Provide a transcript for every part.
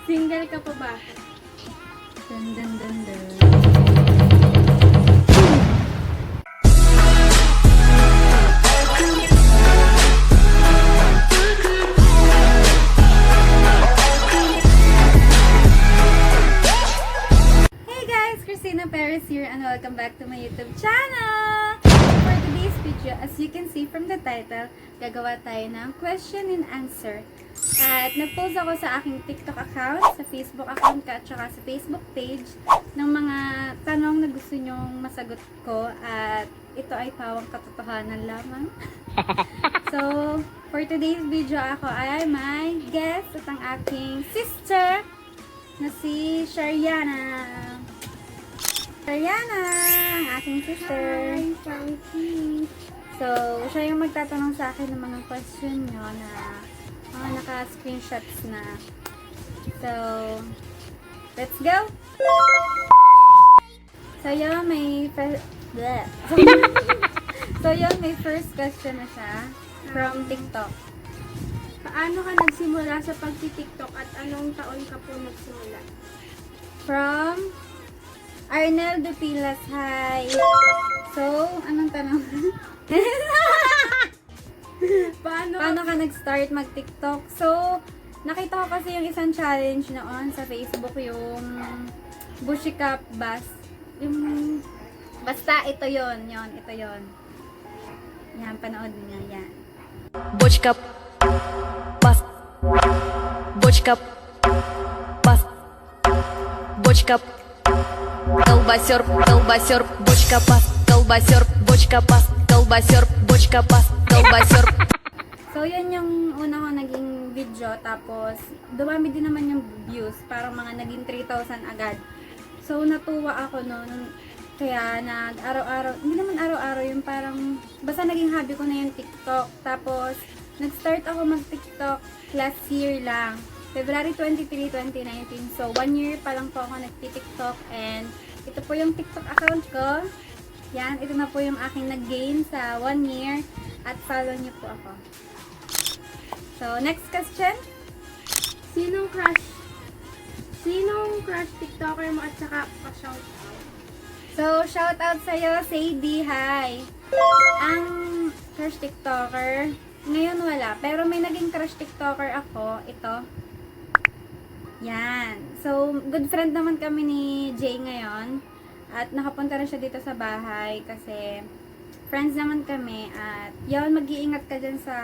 Single ka pa ba? Dun, dun, dun, dun. Hey guys! Christina Perez here and welcome back to my YouTube channel! For today's video, as you can see from the title, gagawa tayo ng question and answer. At nag-post ako sa aking TikTok account, sa Facebook account ka, at saka sa Facebook page ng mga tanong na gusto nyong masagot ko at ito ay pawang katotohanan lamang. So, for today's video ako ay may guest at ang aking sister na si Shariana. Shariana, ang aking sister. Hi, Frankie. So, siya yung magtatanong sa akin ng mga question nyo na mga naka-screenshots na. So, let's go! So, yun, may may first question na siya from TikTok. Paano ka nagsimula sa pagti-TikTok at anong taon ka po nagsimula? From Arnel Dupilas. Hi! So, anong tanong? Paano ka nag-start mag-TikTok? So, nakita ko kasi yung isang challenge noon sa Facebook, yung Bushicap Bus. Yung, basta ito yon. Yan, panood niya, yan. Бочка пас, бочка пас, бочка колбасер, колбасер, бочка пас, колбасер, бочка пас, колбасер, бочка пас, колбасер. So, yan yung una ko naging video. Tapos, dumami din naman yung views. Parang mga naging 3,000 agad. So, natuwa ako noon. Kaya, araw-araw, hindi naman araw-araw, yung parang, basta naging hobby ko na yung TikTok. Tapos, nag-start ako mag-TikTok last year lang. February 23, 2019. So, 1 year pa lang po ako nag-TikTok. And, ito po yung TikTok account ko. Yan, ito na po yung aking nag-gain sa 1 year. At follow niyo po ako. So, next question. Sinong crush TikToker mo at saka pa-shoutout? So, shout out sa'yo, Sadie, hi! Ang crush TikToker, ngayon wala. Pero may naging crush TikToker ako, ito. Yan. So, good friend naman kami ni Jay ngayon. At nakapunta rin siya dito sa bahay kasi friends naman kami. At yun, mag-iingat ka dyan sa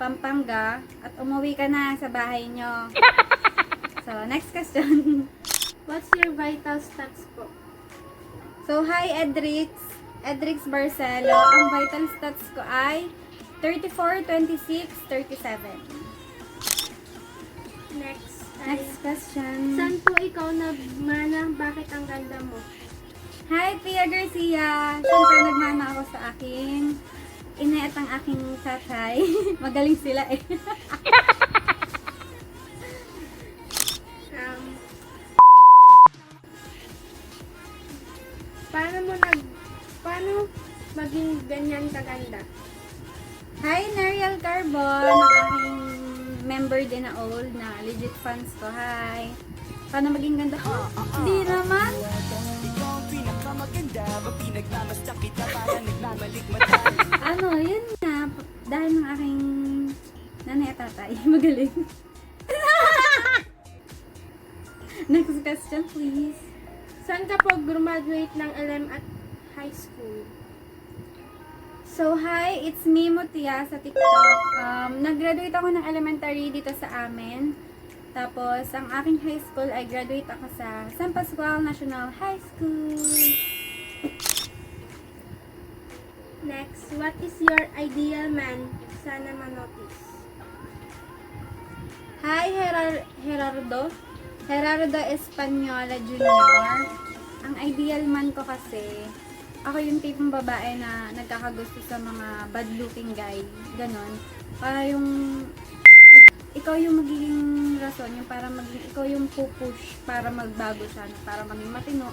Pampanga at umuwi ka na sa bahay nyo. So, next question. What's your vital stats po? So, hi Edrix Barcelo. Ang vital stats ko ay 34, 26, 37. Next question. Saan po ikaw nagmana? Bakit ang ganda mo? Hi Pia Garcia. Siyempre nagmana ako sa aking ina at ang aking tatay. Magaling sila eh. Paano maging ganyan kaganda? Hi Nariel Carbon. Ang aking member din na old na legit fans ko. Hi. Paano maging ganda? Oh, hindi naman. Ano, yun nga. Dahil ng aking nanay at tatay. Magaling. Next question, please. Saan ka po graduate ng LM at high school? So, hi, it's me, Mutia, sa TikTok. Nag-graduate ako ng elementary dito sa amin. Tapos, ang aking high school ay graduate ako sa San Pascual National High School. Next, what is your ideal man? Sana manotice. Hi, Gerardo Española Jr. Ang ideal man ko kasi, ako yung tipong babae na nagkakagusto sa mga bad-looking guy. Ganon. Para yung ikaw yung magiging rason, yung para maging, ikaw yung pupush para magbago siya, para maging matino,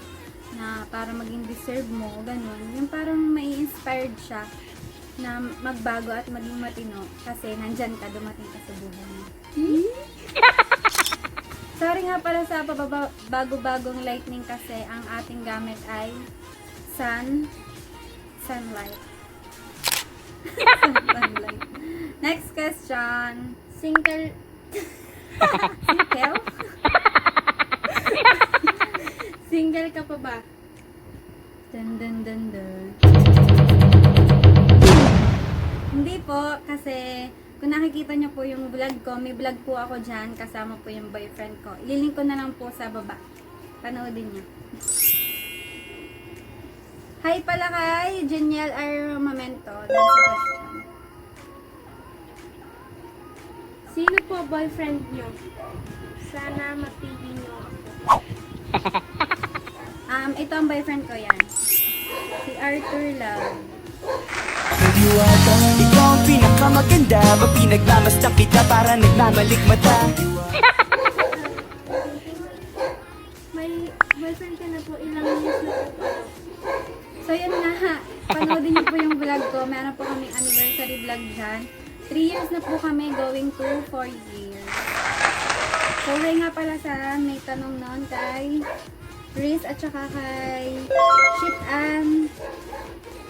na para maging deserve mo, ganon. Yung parang may inspired siya na magbago at maging matino kasi nandyan ka, dumating ka sa buhay mo. nga pala sa bago-bagong lightning kasi, ang ating gamit ay sunlight. Sunlight. Next question. Single. Single? Single ka pa ba? Dun dun dun dun. Hindi po, kasi kung nakikita nyo po yung vlog ko, may vlog po ako dyan, kasama po yung boyfriend ko. Ililink ko na lang po sa baba. Panoodin nyo. Hi pala kay Geniel Armamento. Dun sa question. Sino po boyfriend nyo? Sana mapili nyo ako. Ito ang boyfriend ko yan. Si Arthur Love. Diwata, ikaw ang pinakamaganda. Pag pinagmamasdan kita para nagmamalikmata. May boyfriend ka na po, ilang years na po ba? So yun nga, panoodin niyo po yung vlog ko. Meron po kaming anniversary vlog dyan. 3 years na po kami, going to 4 years. So hi nga pala sa may tanong noon kay Chris at saka kay Shitan.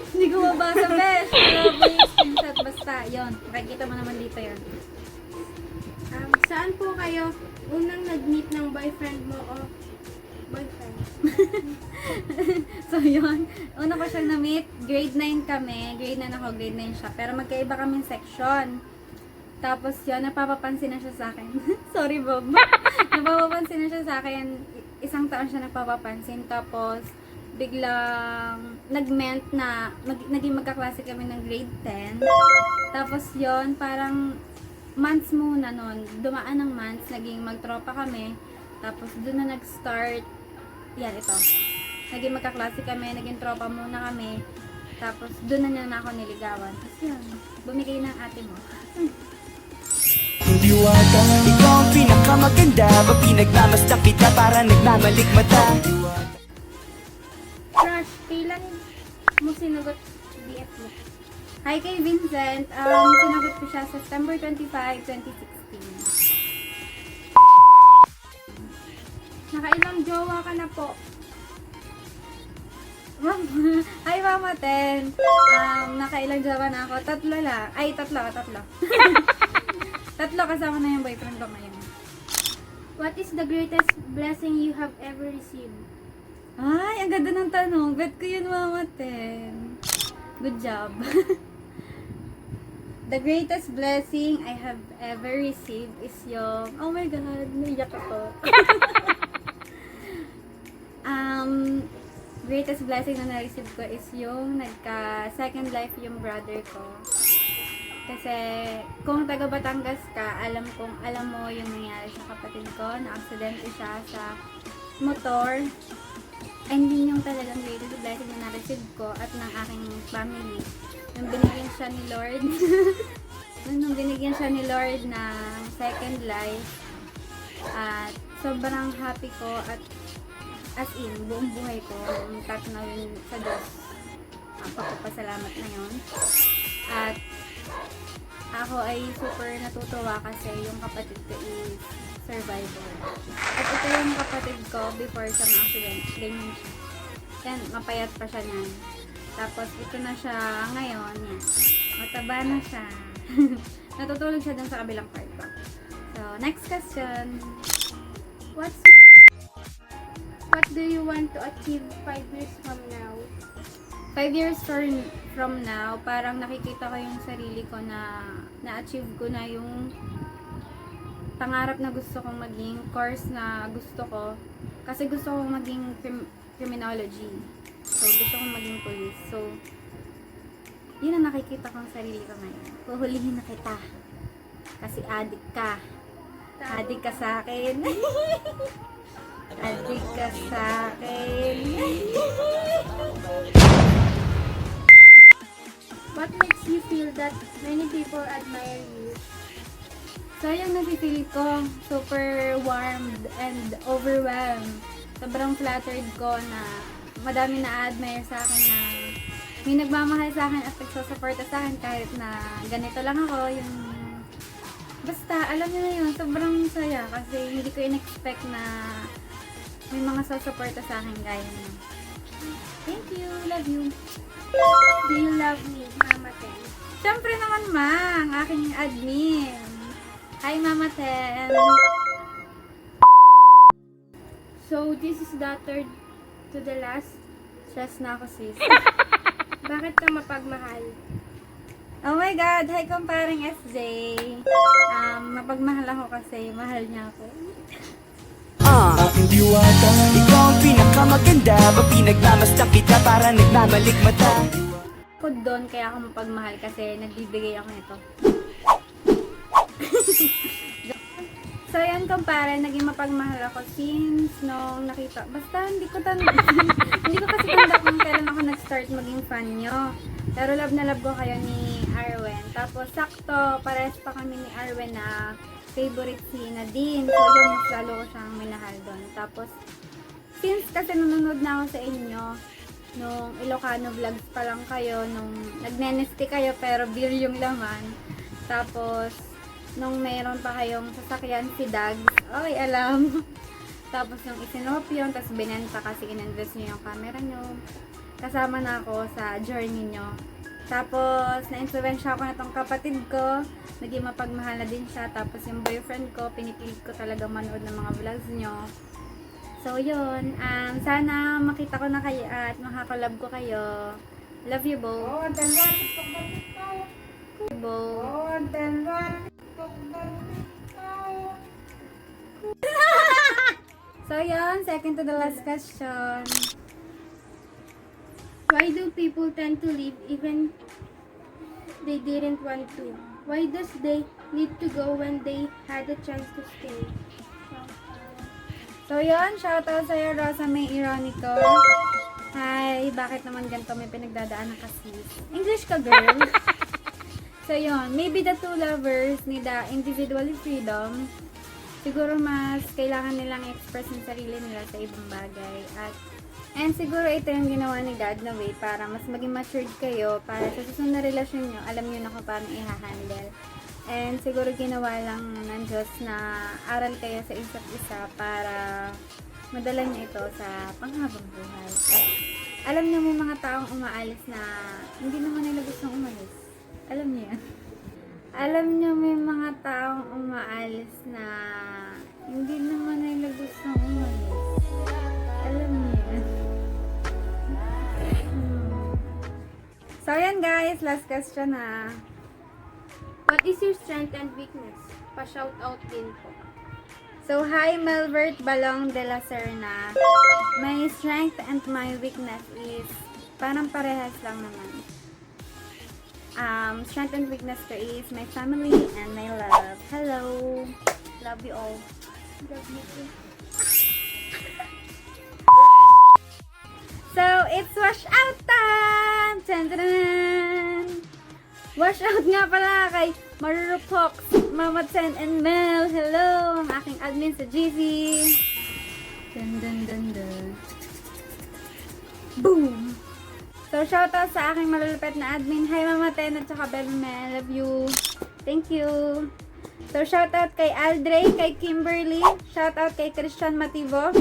Hindi ko mabasa, besh. Grabe, screenshot. Basta, yun. Makikita mo naman dito yun. Saan po kayo unang nag-meet ng boyfriend mo o boyfriend? So yun, una ko siyang na-meet, grade 9 kami, grade 9 ako, grade 9 siya, pero magkaiba kaming section. Tapos yun, napapapansin na siya sa akin. Sorry Bob. Napapapansin na siya sa akin, isang taon siya napapapansin, tapos biglang nag-meant na naging magkaklase kami ng grade 10. Tapos yun, parang months muna nun, dumaan ng months, naging magtropa kami. Tapos doon na nag-start, yan ito. Naging magkaklase kami, naging tropa muna kami. Tapos doon na niya na ako niligawan. Tapos yan, bumigay ng ate mo. Diwata, ikaw ang pinakamaganda. Pag pinagmamasdan kita para nagmamalikmata. Crush, kailan mo sinagot BF mo? Hi kay Vincent, sinagot ko siya September 25, 2016. Nakailang jowa ka na po? Hi Mama Ten, nakailang jowa na ako, tatlo lang, ay tatlo. Tatlo kasama na yung boyfriend ko ngayon. What is the greatest blessing you have ever received? Ay, ang ganda ng tanong. Bet ko yun, Mama Ten. Good job. The greatest blessing I have ever received is yung... Oh my God, naiyak ako. Greatest blessing na na-receive ko is yung nagka-second life yung brother ko. Kasi kung taga Batangas ka, alam mo yung nangyari sa kapatid ko, na-aksidente siya sa motor. And yun yung talagang greatest blessing na na-receive ko at ng aking family. Nung binigyan siya ni Lord, nung binigyan siya ni Lord ng second life, at sobrang happy ko at as in, buong buhay ko, tatanawin sa Diyos. Pagpapasalamat na yun. At ako ay super natutuwa kasi yung kapatid ko is survivor. At ito yung kapatid ko before sa mga accident. Ganyan siya. Yan, mapayat pa siya niyan. Tapos ito na siya ngayon. Yan. Mataba na siya. Natutulog siya dun sa kabilang kwarto. So, next question. What do you want to achieve 5 years from now? 5 years from now, parang nakikita ko yung sarili ko na na-achieve ko na yung pangarap na gusto kong maging, course na gusto ko. Kasi gusto kong maging criminology. So, gusto kong maging police. So, yun ang nakikita kong sarili ko ngayon. Huhulihin na kita. Kasi adik ka. Adik ka sa akin. Adik ka sa akin. What makes you feel that many people admire you? So, yung nafe-feel ko, super warmed and overwhelmed. Sobrang flattered ko na madami na-admire sa akin na may nagmamahal sa akin at nagsusuporta sa akin kahit na ganito lang ako, yung Basta, alam niyo na yun, sobrang saya kasi hindi ko in-expect na may mga sasuporta sa akin gaya niyo. Thank you, love you. Do you love me, Mama Ten? Siyempre naman, ma, ang aking admin. Hi, Mama Ten. So, this is the third to the last. Stress na ako, sis. Bakit ka mapagmahal? Oh my God, hi comparing SJ. Mapagmahal ako kasi mahal niya ako. Aking diwata, ikaw ang pinakamaganda. Pag pinagmamasdan kita para nagmamalik mata. Ako doon kaya ako mapagmahal kasi nagbibigay ako nito. So yan kumpare, naging mapagmahal ako since nung nakita. Basta hindi ko hindi ko kasi tanda kung kailan ako nag-start maging fan nyo. Pero love na love ko kayo ni Arwen. Tapos sakto, parehas pa kami ni Arwen na favorite si Nadine. So yun, mas lalo ko siyang minahal doon. Tapos, since kasi nanonood na ako sa inyo, nung Ilocano vlogs pa lang kayo, nung nagnenesti kayo pero beer yung laman. Tapos, nung mayroon pa kayong sasakyan si Dags, ay alam. Tapos nung isinop yun, tapos binenta kasi ininvest nyo yung camera nyo. Kasama na ako sa journey nyo. Tapos, na-influensya ako na tong kapatid ko. Naging mapagmahal na din siya. Tapos yung boyfriend ko, pinipilit ko talaga manood ng mga vlogs nyo. So yun, sana makita ko na kayo at makakolab ko kayo. Love you both. So yun, second to the last question. Why do people tend to leave even they didn't want to? Why does they need to go when they had a chance to stay? So yun, shoutout sa'yo Rosa May Ironico. Hi, bakit naman ganito may pinagdadaanan kasi? English ka girl. So yun, maybe the two lovers need the individual freedom. Siguro mas kailangan nilang i-express yung sarili nila sa ibang bagay. And siguro ito yung ginawa ni God na way para mas maging matured kayo para sa susunod na relasyon nyo, alam nyo na kung paano i-handle. And siguro ginawa lang ng Diyos na aral kayo sa isa't isa para madala nyo ito sa panghabang buhay. At alam nyo may mga taong umaalis na hindi naman nila gustong umalis. Alam nyo yan. Alam nyo may mga taong umaalis na hindi naman nila gustong umalis. Alam nyo yan. So yan guys, last question na. What is your strength and weakness? Pa-shoutout din po. So hi Melvert Balong de la Serna. My strength and my weakness is parang parehas lang naman. Strength and weakness ko is my family and my love. Hello. Love you all. Love you too. So, it's wash out time! Tandaan! Wash out nga pala kay Marurupox, Mama Ten and Mel. Hello! Ang aking admin sa GC. Dun dun dun dun. Boom! So, shoutout sa aking malulupet na admin. Hi Mama Ten at saka Baby Mel. Love you. Thank you. So, shoutout kay Aldre, kay Kimberly. Shoutout kay Christian Mativo.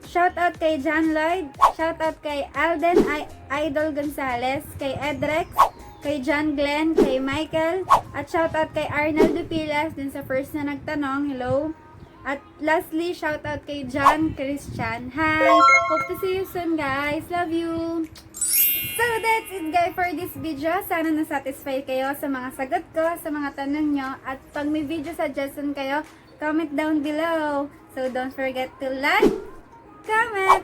Shoutout kay John Lloyd. Shoutout kay Alden Idol Gonzales. Kay Edrex. Kay John Glenn. Kay Michael. At shoutout kay Arnold Dupilas din sa first na nagtanong. Hello. At lastly, shoutout kay John Christian. Hi. Hope to see you soon guys. Love you. So that's it guys for this video. Sana na-satisfy kayo sa mga sagot ko, sa mga tanong nyo. At pag may video suggestion kayo, comment down below. So don't forget to like, comment,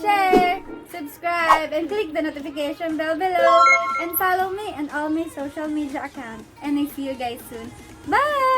share, subscribe, and click the notification bell below. And follow me on all my social media accounts. And I see you guys soon. Bye!